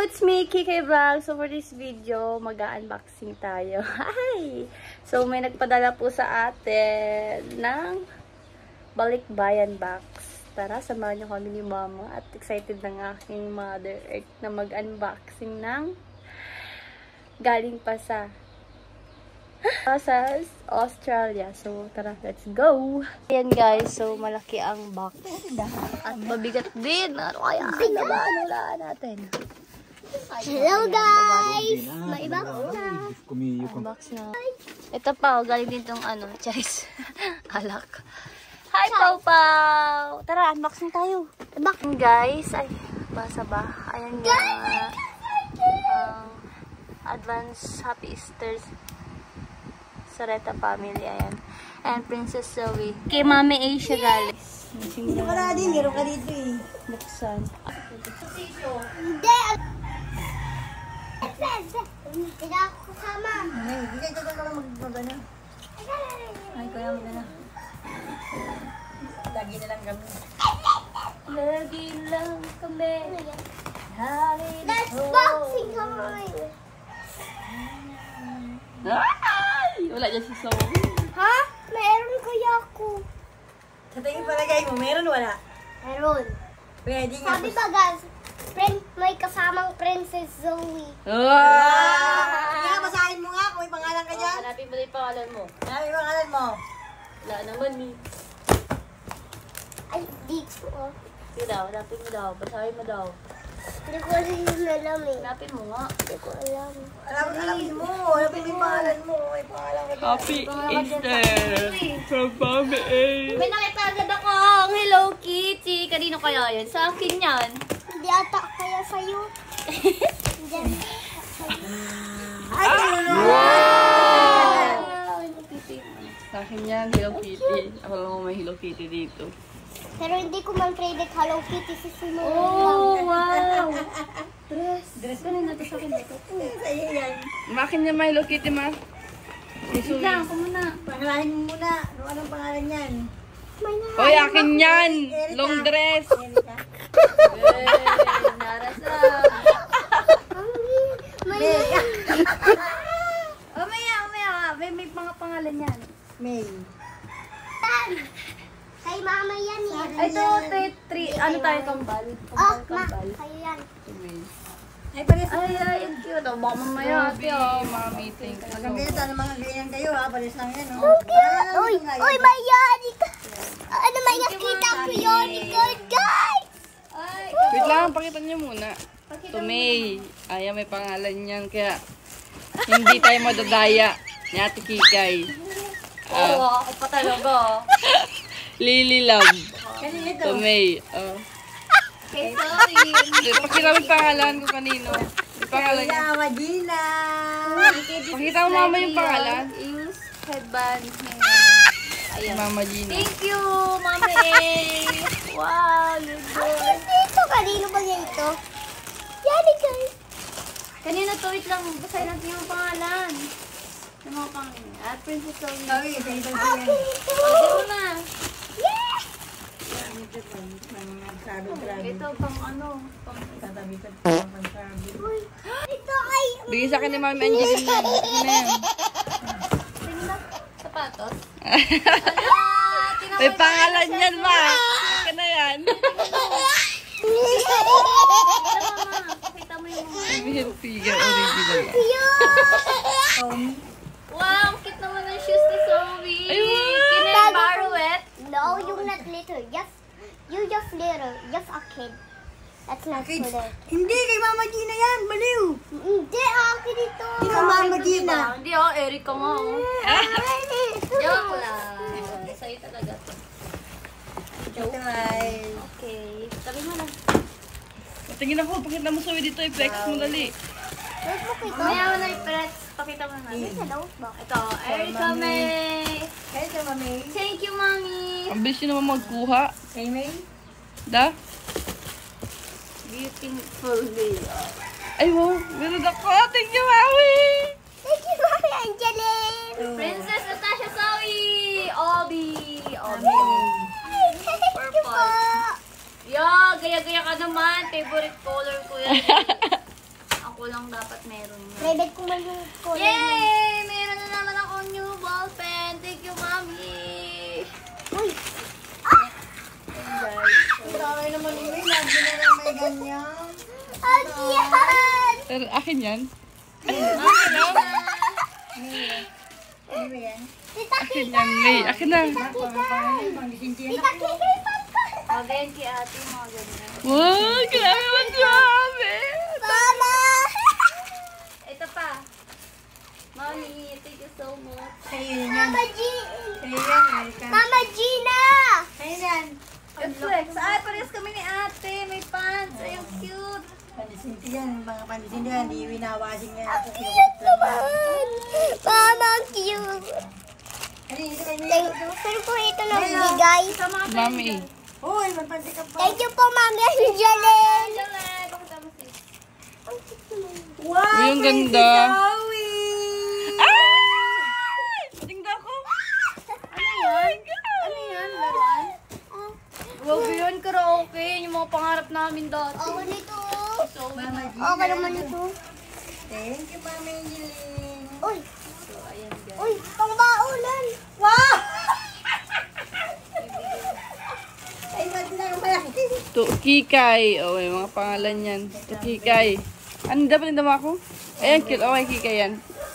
It's me, Kikay Vlog. So for this video, mag-unboxing tayo. Hi! So may nagpadala po sa atin ng balikbayan box. Tara, samahan niyo kami ni Mama. At excited ng aking Mother Earth na mag-unboxing ng galing pa sa Australia. So tara, let's go! Ayan guys, so malaki ang box. At mabigat din. Ano kaya? Wala natin. Hello guys! May iba ko na. Unbox na. Ito pa, galing din tong charis. Alak. Hi, Pau Pau! Tara, unboxing tayo. Unboxing guys. Ay, basa ba? Ayan nga. Advance Happy Easter Sareta family. Ayan. And Princess Zoe. Kay Mami Asia guys. Dito ka na din. Meron ka dito eh. Buksan. Hindi! Hindi ako kasama. Hindi ka dito lang magpagana. Ay, kaya magana. Lagi na lang kami. Lagi lang kami. That's boxing time! Ay! Wala dyan si Zoe. Ha? Meron kaya ako. Sa tingin palagay mo, meron wala? Meron. Pwede nga. Sabi ba guys, may kasamang Princess Zoe. Kaya basahin mo nga kung may pangalan ka dyan. Hanapin mo na yung pangalan mo. Ano yung pangalan mo? Wala naman ni. Ay, dito oh. Sige daw, hanapin mo daw. Basahin mo daw. Hindi ko alam eh. Hanapin mo nga. Hindi ko alam. Alamin mo. Alamin mo yung pangalan mo. May pangalan ka dyan. Happy Easter from Mami A. May nakita agad ako ang Hello Kitty. Kanino kaya yan? Sa akin yan. Hindi ata kaya sa'yo. Diyan. Ay, Hello Kitty. Sa akin yan, Hello Kitty. Ako lang may Hello Kitty dito. Pero hindi ko man credit Hello Kitty si Simon. Oh, wow. Dress. Ganun na ito sa akin dito. sa'yo yan. Makin niya may Hello Kitty, ma. Wait lang, ako muna. Pangalahin mo muna. Anong pangalan yan? May na. Oy, akin yan! Long dress! Erika. Narasa. May na. Umaya. May mga pangalan yan. May. Kay mama yan eh. Ito, ano tayo, kambal? Oh, ma. Kambal. Kayo yan. Ay, pares. Ay, ang cute. Oh, baka mamaya ate, oh. Mami, thank you. Maganda sana mga ganyan kayo ha. Pares lang yan. Oh. Uy, may yani ka. Ano may nakita ko yun? Guys! Ay, Wait lang, pakita niyo muna. To May. Ay, may pangalan niyan, kaya hindi tayo madadaya ni Ate Kikay. oo, ako pa talaga. Lily Love. Kanina ito. To May. Okay, sorry. Pakita mo yung pangalan ko kanino. Yung pangalan niya. Kaya Magina. Pakita mo mama yung pangalan. Use headband. Ayan. Mama Gina. Thank you, Mama A. Wow, you're good. Dito, kanino ba yan ito? Yani guys. Kanina to, wait lang. Basahin natin yung pangalan. Yung mga pangalan. At Princess Zoe. Sabi, ganito Akin yan. ito. Pwede mo na. Yeah! Sabi, grabe. Ito, pang ano. Pang... Tatabi ka pang sabi. Uy, ito ay... Bigay sa akin ni Mami Angelina. Ano na yan? Sapatos. May pangalan yan, ma. Ika na yan. Pakita mo yung mga... Sabihin figure original. Wow, ang cute naman ng shoes ni Zoe. Ay, wow. Can I borrow it? No, you're not little. You just little. Just a kid. That's not Kids. little. Hindi, kay Mama Gina yan. Baliw. Hindi, akin ito. Sino Mama Gina? Hindi ako, Erica nga. Joke lang. Sa'yo talaga to. Ito ay... Okay. Sabi mo na. Tingin ako, pakita mo sa dito, i-flex mo dali. Wait mo ko ito. Mamaya mo na i-press. Pakita mo na. Hello, ba? Ito, Erica May. Kaya ito, Mami. Thank you, Mommy. Ang bilis nyo naman magkuha. Kay May? Da? Beautiful day. Ay, wow. Meron ako. Thank you, Mami. Thank you, Mami Angeline. Princess Natasha Zoe. Obi. Thank you po. Yo, gaya-gaya ka naman. Favorite color ko yan. lang dapat meron nga. Private ko man yung kulay. Yay! Meron na naman akong new ball pen. Thank you, Mami! Uy! Ayan, guys. Grabe naman yun. Lagi na lang may ganyan. Ang yan! Pero akin yan. Ano ba yan? Tita Akin yan, May. Akin na. Tita Kikay, papa! Magayon kay ate, mga ganyan. Wow, grabe man grabe. Mama! Ito pa. Mami, thank you so much. Sa'yo yan. Mama Gina! Sa'yo yan, Erika. Mama Gina! Sa'yo yan. Good flex. Ay, parehas kami ni ate. May pants. Ay, ang cute. Pandisinti yan. Mga pandisinti yan. Di winawasing yan. Ako Cute naman! Mama, cute! Ano yun? Ito kayo Pero po ito na bigay. Sa mga Mami. Uy, magpanti ka pa. Thank you po, Mami Angeline! Jalet, bakit tama si? Wow, Uy, ang ganda. Zoe! Ay! Tingnan ko. Ano yan? Ano yan? Laruan? Wag yun, karaoke. Yung mga pangarap namin dati. Ako nito. So, Mama G. Ako naman ito. Thank you, Mama Angeline. Uy! so ayan guys. Uy! Pangbaulan! Wow! Ay, ba't na ang malaki? Kikay. Oh, may mga pangalan yan. Kikay. Ano dapat yung dama ko? Ayan, cute. Okay, Kikay yan.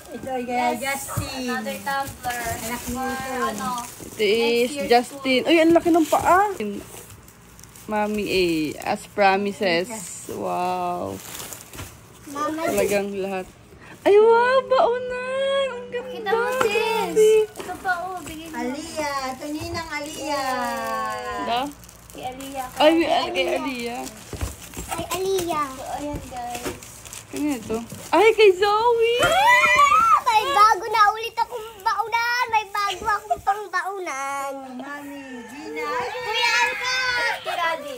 Ito ay kaya Justin. Another tumbler. Anak mo For ito. ano? Ito is Justin. Uy, ang laki ng paa. Mami A. As promises. Wow. Mama, Talagang lahat. Ay, wow. Baunan. Ang ganda. Kita mo sis. Ito pa oh. Bigay mo. Aliyah. Ito ninang Aliyah. Da? Kay Aliyah. Ay, kay Aliyah. ay Aliyah. So ayan guys. Kanya ito? Ay, kay Zoe. May bago na ulit akong baunan. May bago akong pang baunan. Mami, Gina. Kuya Alka! Kay Daddy.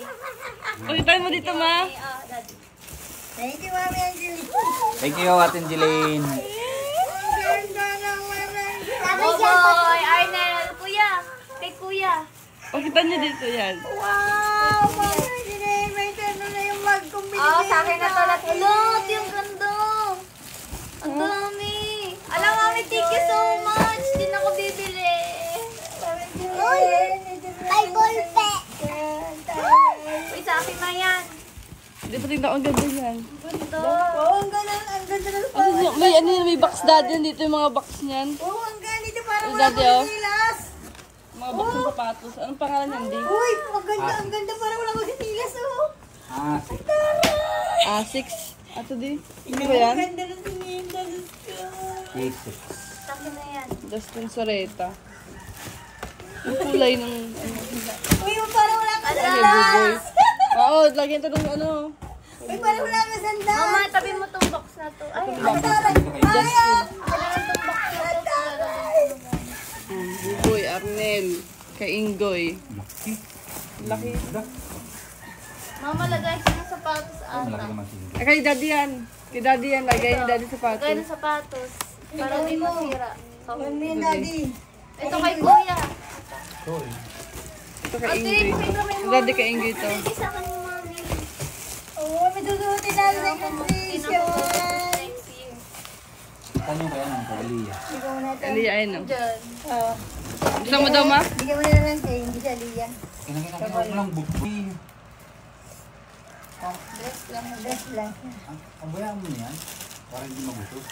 Pakita mo dito, ma. Kay Daddy. Thank you, Mami Angeline. Thank you, Ate Angeline. Ang ganda naman. Sabi Oh siya, boy, Arnel. Kuya. Kay Kuya. Pakita niyo dito yan. Wow, Mami Angeline. May tanong na yung mag-combine. Oh, sa akin na to lahat. Ulot, yung ganda. Ang dami. Alam, Mami, thank you so much. Hindi na ako bibili. uy! Ay, golpe! Uy, sa akin na yan. Hindi pa tingnan ko ang ganda yan. Ganda. Oh, ang ganda. Ang ganda ng Ano yun? May ano yun? May box daddy yan dito yung mga box niyan. Oh, ang ganda. Dito parang Ang wala ganda, oh. ko sinilas. Mga box ng sapatos. Anong pangalan yan, di? Uy, ang ganda. Ang ganda. Parang wala ko sinilas, oh. Ah, Asics. Ato di? Hindi ba yan? Ang ganda ng sinilas ko. Jesus. Sa akin na yan. Justin Soreta. Ang kulay ng ano. Uy, parang wala ka Ano, sandals. buboy. Oo, lagyan ito ng ano. Uy, parang wala ka sandals. Mama, tabi mo tong box na to. Ay, Justin. kailangan tong box na to. Buboy, Arnel. Kay Ingoy. Laki. Mama, lagay ko ng sapatos Malaki ata. naman sila. Ay, kay daddy yan. Kay daddy yan. Lagay ni daddy Lagay sapatos. ng sapatos. Para hindi masira. Yan mo yung daddy. Ito kay Kuya. Sorry. Ito kay Ate, Ingoy. pakita mo yung Daddy kay Ingoy ito. Hindi sa akin yung mami. Oo, may dudutin na sa Tinapos competition. next year. Tanong ba yan ang Aliyah? Bigyan mo na ito. Aliyah, ayun o. Diyan. Oo. Gusto mo daw, ma? Bigyan mo na naman kay hindi siya Aliyah. Kinakita ko lang buboy. Dress lang. Ang bayan mo yan? Para hindi magutos.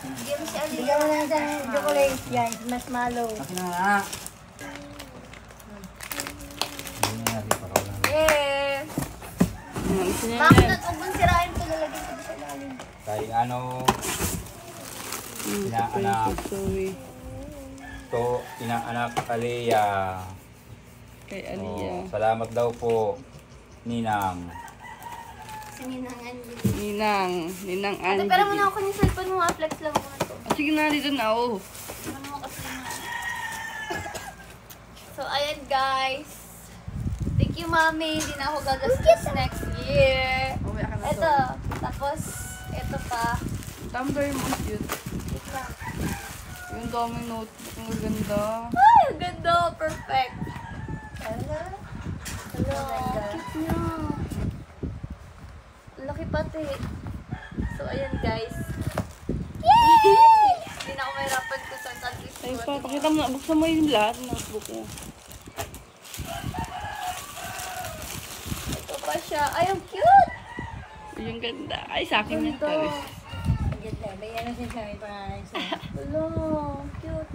Bigyan mo si Aliyah. Bigyan mo na ng isang chocolate. Yan, marshmallow. Akin na nga. Hindi na natin para wala. Eh. Gusto niya Bakit yan. huwag mong sirain ko lalagyan ko sa lalim. Kay ano, inaanak Zoe. to, inaanak Aliyah. Kay Oh, Aliyah. salamat daw po, Ninang. Sininangan din. Ninang Ate, Angie. pero muna ako yung cellphone mo. Flex lang muna to. Ah, sige na, dito na ako. Ano mo kasi na. So, ayan guys. Thank you, Mami. Hindi na ako gagastos next year. Uwi ka na to. Ito. Tapos, ito pa. Tumbler mo, cute. Wait lang. Yung daming notebook, ang ganda. Ay, ang ganda. Perfect. Hello. Hello. Cute niya. Laki pati. So, ayan guys. Hindi na ako mahirapan ko sa tagis. Ay pa, pakita mo na. Buksan mo yung lahat ng notebook mo. Ito pa siya. Ay, ang cute! Yung ganda. Ay, sa akin yan. Ganda. Ganda. May ano siya siya. May pangalan siya. Hello, cute.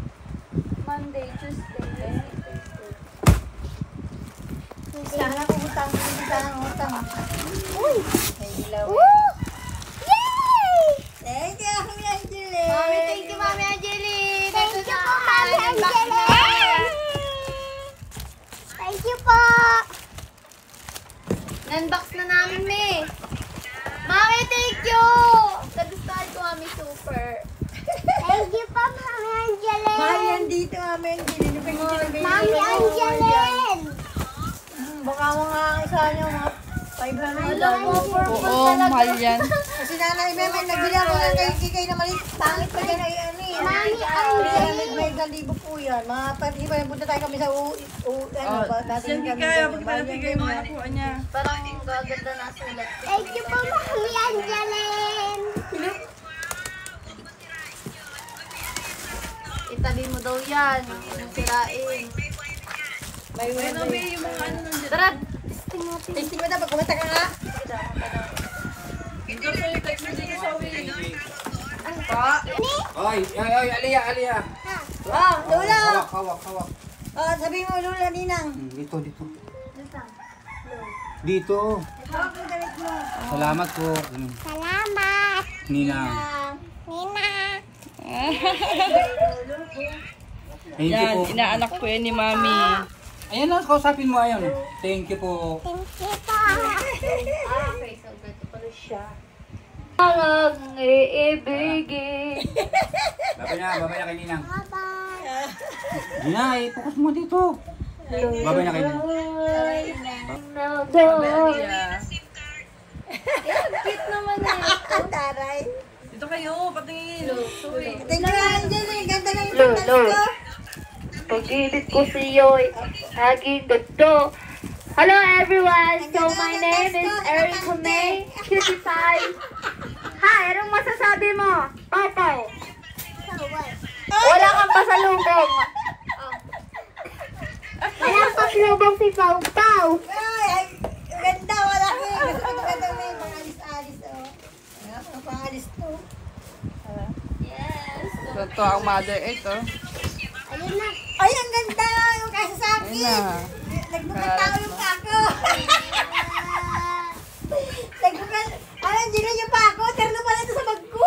Monday, Tuesday, Wednesday, Thursday. Sana puputang mo dito sa utang. Uy! May dilaw. Woo! Yay! Thank you, Mami Angeli. Mami, thank you, Mami Angeli. Thank you po, Mami Angeli. Thank you po. Unbox na namin, me. Mami, thank you! Nagustuhan ko, Mami, super. Thank you po, Mami Angeli. Mahal yan dito, Mami Angeli. Mami Angeline. Baka mga isa niyo, mga 500. Alam mo, purple Oo, talaga. mahal yan. Kasi nanay may nagbili ako ng kay na maliit. Pangit pa yan ay ano eh. Mami Angeli. May 1,000 po yan. Mga pati ba punta tayo kami sa ano ba? Dating kami. niya. Parang gaganda na sulat. Thank you po, Mami Angeline. Itabi mo daw yan. Yung sirain. May wala. Tara, testing natin. Tasting mo na pag kumata ka nga. Oy, Aliyah. Wow, Lola. Hawak. Oh, sabi mo Lola Ninang. Dito. Dito. Hawak mo damit mo. Salamat po. Salamat. Ninang. Nina. Thank you po. Yan, inaanak po yan ni Mami. Ayan lang, kausapin mo ayan. Thank you po. Thank you po. Okay, so ganito pala siya. Ang iibigin. Babay na kay Ninang. Bye-bye. Di na, focus mo dito. Babay na kay Ninang. Yeah. Cute naman eh. Taray. Dito kayo, patingin. Thank you, Angeli. Ganda ng Lolo. pagkas ko. Pag-ibig ko si Yoy, naging ganda. Hello everyone! So my name is Erica May, Cutie Pie. Hi, anong masasabi mo? Papa, wala kang pasalubong. Walang paslubong si Pau Pau. Ay, ganda. Wala ko. Gusto ko ganda may pangalis-alis. Mga pangalis to. Yes. Ito ang mother ito. Ayun na. Ay, ang ganda. Yung kaysa sa Ayun akin. na. Nagbukataw yung pako. Ay, Angela yung pako. Terno pala ito sa bag ko.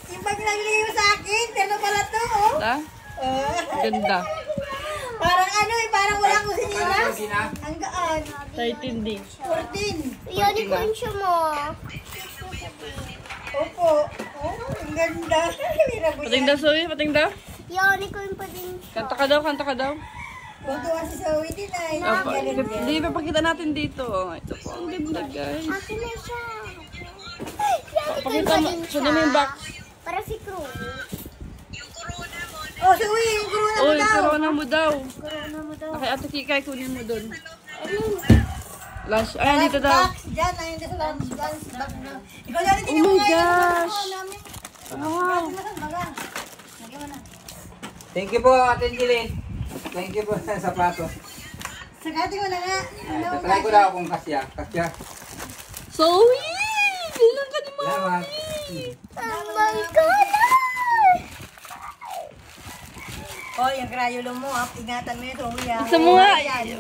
Yung bag na nilagay mo sa akin. Terno pala to. Oh. Ganda. Ganda. Parang ano eh. Parang wala akong sinilas. Gina. Ang gaan. 13 din. 14. Unicorn siya mo. Opo. Oh, ang ganda. Pating daw, Zoe. Pating daw. Unicorn pa din siya. Kanta ka daw. Tuwa si Zoe din ay. Opo. Ang galing Hindi, papakita natin dito. Ito po, ang ganda, guys. Akin na siya. Unicorn Pakita pa mo, din kunin mo yung siya. box. Para si Crew. Oh, Zoe, yung corona mo Uy, daw. corona mo daw. Corona mo daw. Kay Ate Kikay, kunin mo dun. Lunch. Ay, dito daw. Box, dyan, ayun dito sa lunch box na. Ikaw dyan, Oh tingnan mo my ngayon. gosh. Wow. Thank you po, Ate Angeline. Thank you po sa sapatos. Sagati ko na nga. Tatry ko daw kung kasya. Zoe! Bilang ka ni Mami. Salamat. Oh my God! Oh, yung krayulo mo, ingatan mo yun, Zoe. Gusto mo nga,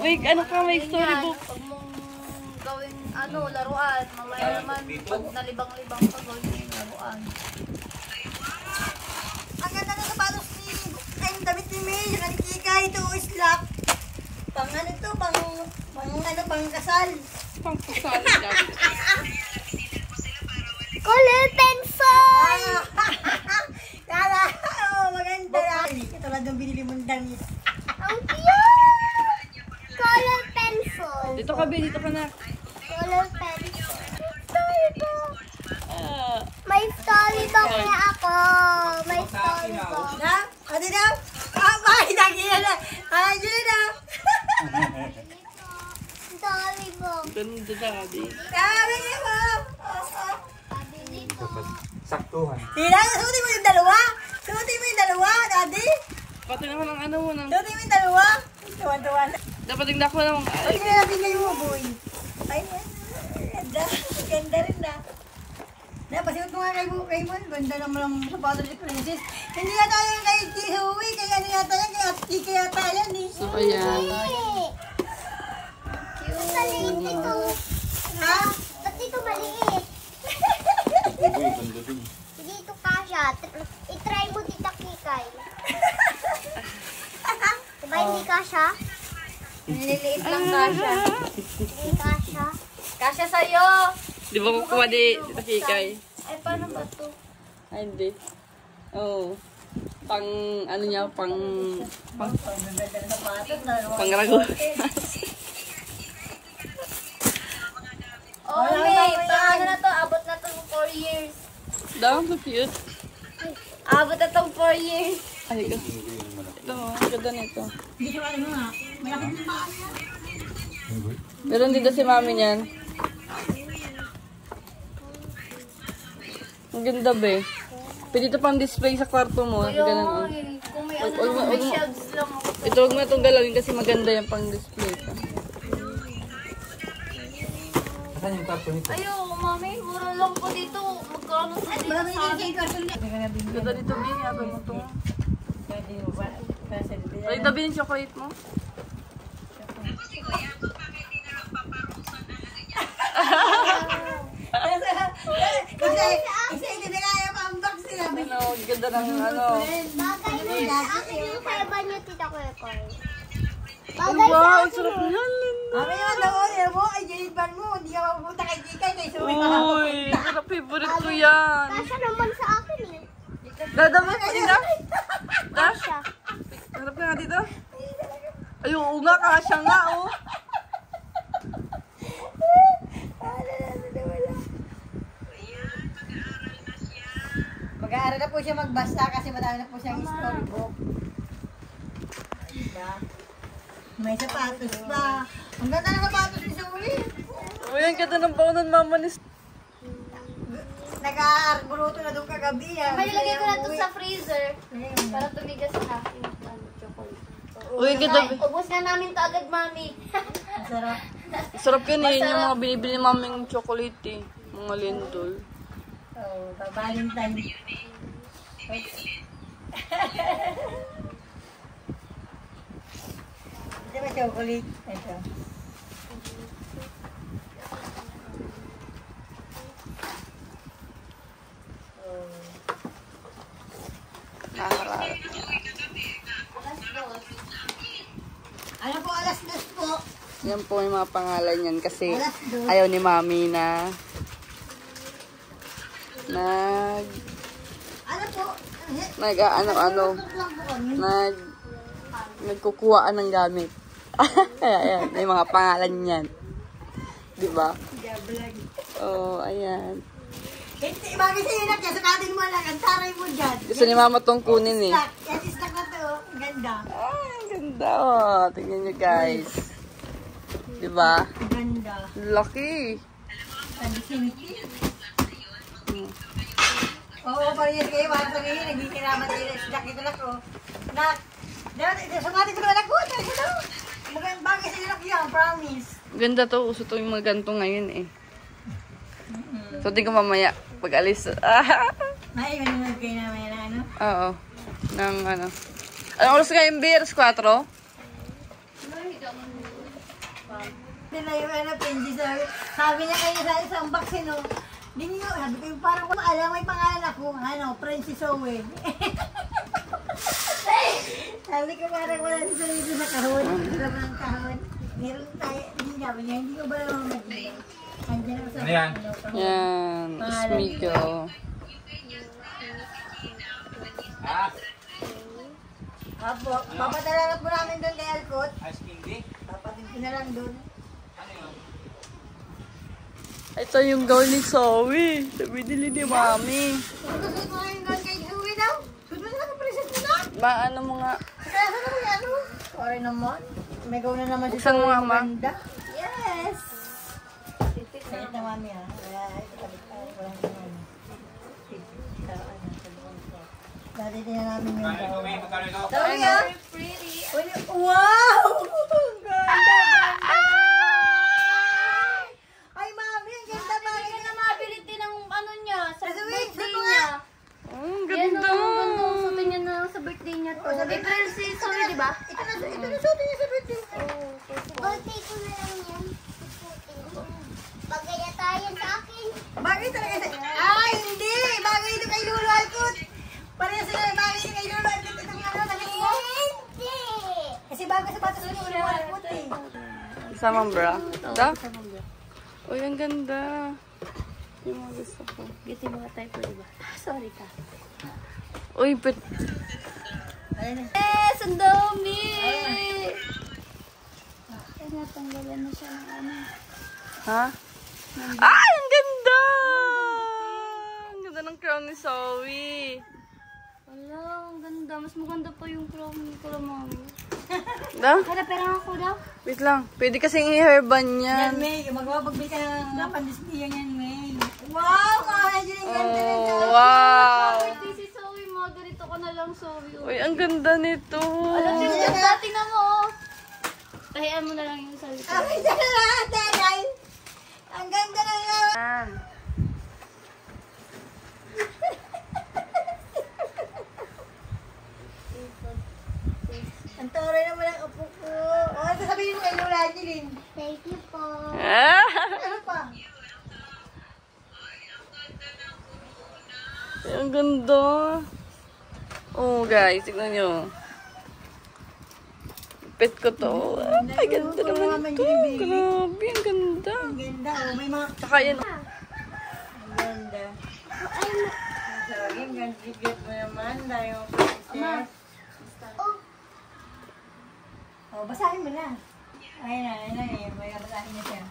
may ano ka, may storybook. Huwag mong gawin, laruan. Mamaya naman, pag nalibang-libang ka, gawin mo yung laruan. Ang ganda ng sapatos ni, ay, yung damit ni May, yung anikika, ito, slap. Pang ano to, pang kasal. Pang pusali dati. Color pencil! Kala, oh, maganda lang. Ito lang yung binili mong damit. Ang cute! Color pencil. Dito ka, Be. Dito ka na. Color pencil. Storybook. Ah. May storybook na ako. May storybook. Na? O, di na? Bakit nakikita na? Ay, yun na. Storybook. Ganda, Daddy. Sabi niya mo. Saktuhan. Sila, suotin mo yung dalawa. Suotin mo yung dalawa, daddy. Pati naman ang ano mo nang... Suotin mo yung dalawa. Tuwan-tuwa na. Dapat tingnan ko naman. Ay, pinabigay mo, boy. Ay, ganda. Ganda rin na. Napasiot mo nga kay Mon. Ganda naman ang sapatos ni Princess. Hindi yata yung kay Kihui. Kay ano yata yan. Kay Atika yata yan eh. So, ayan. Ba't maliit ito? Ha? Ba't ito maliit? Hindi ito kasha. I-try mo dito, Kikay. Diba hindi kasha? Nililiit lang kasha. Hindi kasha. Kasha sa'yo. Di ba kukuha di Kikay? Ay, paano ba to? Ay, hindi. Oo. Pang, ano niya, pang rago. Oh, may. Paano na to? Abot na to 4 years. Daw, so cute. Abot na to 4 years. Ay, ito, ang ganda nito. Hindi ko alam nga. Malaki pa. Meron dito si mami niyan. Ang ganda ba eh. Pwede ito pang display sa kwarto mo. Ganun, oh. Kung may ano lang, may shelves lang ako. Ito, huwag mo na itong galawin kasi maganda yung pang display pa. Saan yung karton nito? Ayaw, mami. Mura lang po dito. Magkano sa dito Marami sa din amin? kay Carson. Ganda dito, Bing. Habang mo ito. Ay, tabi yung chocolate mo. Kasi hindi na kaya pa-unbox sila. Ano, ganda ng ano. Bagay mo sa akin yung kaya ba niyo, Tita Koy? Ay, Bagay sa wow, akin sarap yun. yan, Linda. Kami naman daw, mo, ay ginidban mo. Hindi ka mapupunta kay Kikay. Kay Suwi ka Uy, sarap favorite ko yan. Kasha naman sa akin eh. Dadamit pa din na. Kasha. Harap ka nga dito. Ay, oo nga, kasya nga, oh. Mag-aaral na po siya magbasa kasi madami na po siyang storybook. Diba? May sapatos pa. Ang ganda ng sapatos ni Suwi. Uy, ang ganda ng baunan mama ni... Nag-aarburuto na doon kagabi. May nilagay ko na to sa freezer. Para tumigas na. Yung chocolate. Uy, ang ganda. Ay, ubos na namin to agad, mami. Ang sarap. Sarap yun eh, yung mga binibili ni maming chocolate eh. Mga lindol. Oh, Valentine. Ito ba chocolate? Ito. Nakakarap. Ano po, alas 2 po. Yan po yung mga pangalan yan kasi ayaw ni mami na Ano po? nagkukuhaan ng gamit. Ayan, may mga pangalan yan. Diba? Oh, ayan. Bagay sa'yo na, kaya sukatin mo lang, ang taray mo dyan. Gusto ni mama tong kunin eh. Snack. Yan, snack na to. Ang ganda. Ay, ang ganda oh. Tingnan nyo guys. Diba? Ang ganda. Laki. Ang sinti. Oo, parehas kayo. Para sa ngayon, nagkikiraman tayo ng snack. Ito lang ko. Snack. Sukatin ko naman ako. Ito. Magandang bagay sa'yo na yan, promise. Ganda to. Uso to yung mga ganito ngayon eh. So, tingin ko mamaya. Pag alis. Ay, manunod kayo naman na ano? Oo. Nang ano. Anong oras nga yung beer? 4? Sila yung ano, Penji, sabi niya kayo sa isang box, no? Hindi niyo, sabi ko, parang kung alam, may pangalan ako, ano, Princess Owen. Sabi ko, parang wala si Sarito sa kahon. Sarap ng kahon. Meron tayo, hindi sabi niya, hindi ko ba naman mag-ibig. Andiyan ako sa Ano yan? Yan. Smiko. Apo, papadala na po namin doon kay Alcott. Ice candy? Papadala ko na lang doon. Ito yung gown ni Zoe. Binili ni mami. Susunod mo ngayon doon kay Zoe daw. Susunod na sa princess mo na. Ano mo nga? Kaya saan naman yan, ano? Sorry naman. May gaw na naman si Buksan mo nga, Ma. Maganda. Yes! Sayit na mami, ha? Kaya, ito, walang naman. Titignan namin yung May magkano ito? Zoe, ah! Wow! Ganda! Ay, mami, ang ganda ba? Hindi na mabili din ang ano niya, sa Zoe, birthday ito nga. niya. Ang Yan ganda. ang ganda. Suotin niya na lang sa birthday niya to. April 6, sorry, di ba? Ito na suotin niya sa birthday. Birthday ko na lang yan. Bagay na tayo sa akin. Bagay talaga sa... Ay, hindi! Bagay ito kay Lolo Alcott. Pareho sila, bagay ito kay Lolo Alcott. Ito nga ano, talaga mo. Hindi. Kasi bago sa patos ni Lolo Alcott eh. Samang bra. Da? Uy, ang ganda. Yung mga gusto ko. Giti mga type, di ba? Sorry ka. Uy, but... Ayun na. Yes, ang dami! Ay, natanggalan na siya ng ano. Ha? Ay, ang ganda! Ang ganda ng crown ni Zoe. Wala, ang ganda. Mas maganda pa yung crown ko lang, mami. Da? Kada pera ako daw. Wait lang. Pwede kasing i-hairban Yan, yan. May. Magpapagbili ka ng mga pandisplay yan, May. Wow! Medyo yung ganda ng Oh, wow! Wait, si Zoe, mga ganito ka na lang, Zoe. Uy, ang ganda nito. Alam mo, yung dati na mo, oh. Pahiyan mo na lang yung sabi ko. Ang ganda na lahat, Daray! Ang ganda na lahat! Yan. Ang taray naman ang upo ko. O, ano sasabihin mo kay Lola Angeline? Thank you po. Ah! Ano pa? Ang ganda. Oh, guys, tignan nyo. Pet ko to. Ay, ganda naman ito. Grabe, ang ganda. Ang ganda, oh. May mga... Tsaka yan. Ang ganda. Sorry, ang ganda mo naman. Dahil yung princess. Oh, basahin mo na. Ayun na eh. May basahin niya siya.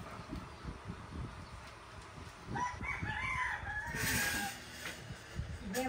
Sige,